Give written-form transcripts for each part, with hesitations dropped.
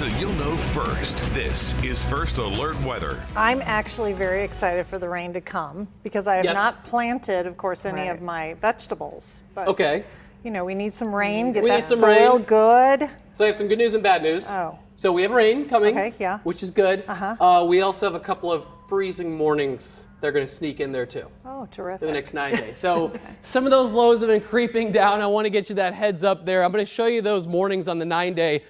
so you'll know first. This is First Alert Weather. I'm actually very excited for the rain to come because I have not planted, of course, any of my vegetables. But, you know, we need some rain, get that soil good. So I have some good news and bad news. So we have rain coming, which is good. We also have a couple of freezing mornings. They're going to sneak in there too. Oh, terrific. For the next 9 days. So some of those lows have been creeping down. I want to get you that heads up there. I'm going to show you those mornings on the 9-day.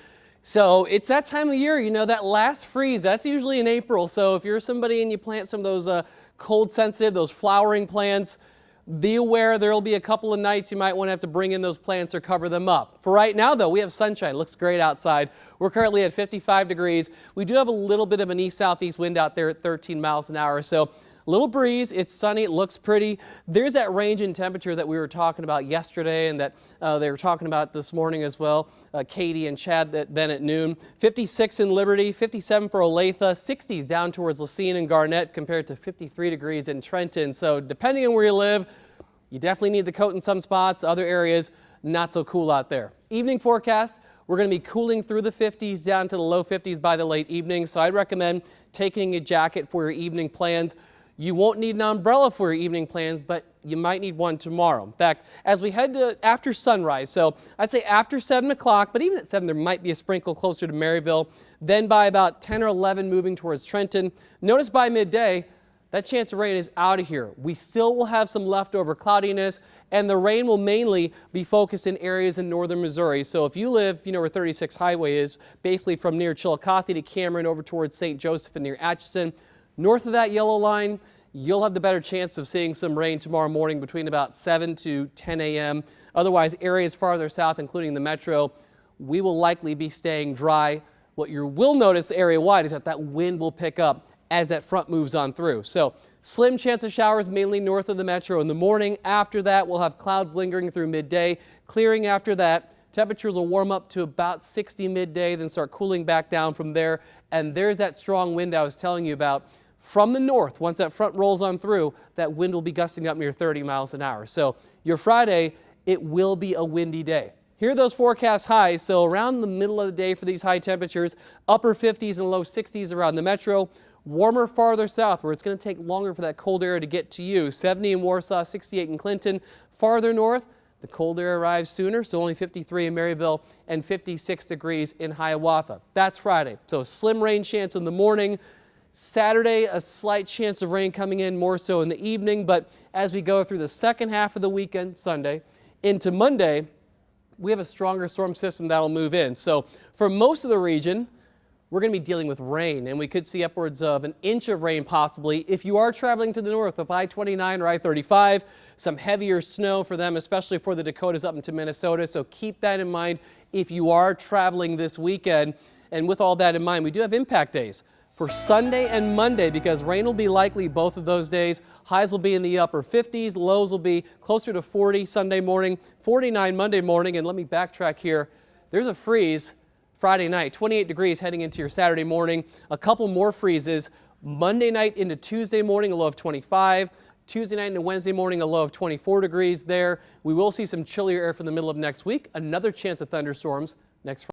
So it's that time of year, you know, that last freeze, that's usually in April. So if you're somebody and you plant some of those cold sensitive, those flowering plants, be aware there will be a couple of nights you might want to have to bring in those plants or cover them up. For right now, though, we have sunshine. It looks great outside. We're currently at 55 degrees. We do have a little bit of an east-southeast wind out there at 13 miles an hour. So a little breeze. It's sunny. It looks pretty. There's that range in temperature that we were talking about yesterday and that they were talking about this morning as well. Katie and Chad then at noon. 56 in Liberty, 57 for Olathe, 60s down towards Lacine and Garnett compared to 53 degrees in Trenton. So depending on where you live, you definitely need the coat in some spots. Other areas, not so cool out there. Evening forecast, we're going to be cooling through the 50s down to the low 50s by the late evening. So I'd recommend taking a jacket for your evening plans. You won't need an umbrella for your evening plans, but you might need one tomorrow. In fact, as we head to after sunrise, so I'd say after 7 o'clock, but even at 7 there might be a sprinkle closer to Maryville. Then by about 10 or 11 moving towards Trenton. Notice by midday, that chance of rain is out of here. We still will have some leftover cloudiness, and the rain will mainly be focused in areas in northern Missouri. So if you live, you know where 36 Highway is, basically from near Chillicothe to Cameron over towards St. Joseph and near Atchison, north of that yellow line, you'll have the better chance of seeing some rain tomorrow morning between about 7 to 10 a.m. Otherwise, areas farther south, including the metro, we will likely be staying dry. What you will notice area-wide is that wind will pick up as that front moves on through. So slim chance of showers mainly north of the metro in the morning. After that, we'll have clouds lingering through midday. Clearing after that, temperatures will warm up to about 60 midday, then start cooling back down from there. And there's that strong wind I was telling you about. From the north, once that front rolls on through, that wind will be gusting up near 30 miles an hour. So your Friday, it will be a windy day. Here are those forecast highs. So around the middle of the day for these high temperatures, upper 50s and low 60s around the metro. Warmer farther south where it's going to take longer for that cold air to get to you. 70 in Warsaw, 68 in Clinton. Farther north, the cold air arrives sooner, so only 53 in Maryville and 56 degrees in Hiawatha. That's Friday. So slim rain chance in the morning. Saturday, a slight chance of rain coming in more so in the evening, but as we go through the second half of the weekend, Sunday, into Monday, we have a stronger storm system that'll move in. So for most of the region, we're going to be dealing with rain, and we could see upwards of an inch of rain possibly. If you are traveling to the north of I-29 or I-35, some heavier snow for them, especially for the Dakotas up into Minnesota. So keep that in mind if you are traveling this weekend. And with all that in mind, we do have impact days for Sunday and Monday because rain will be likely both of those days. Highs will be in the upper 50s. Lows will be closer to 40 Sunday morning, 49 Monday morning. And let me backtrack here. There's a freeze Friday night, 28 degrees heading into your Saturday morning. A couple more freezes Monday night into Tuesday morning, a low of 25. Tuesday night into Wednesday morning, a low of 24 degrees there. We will see some chillier air for the middle of next week. Another chance of thunderstorms next Friday.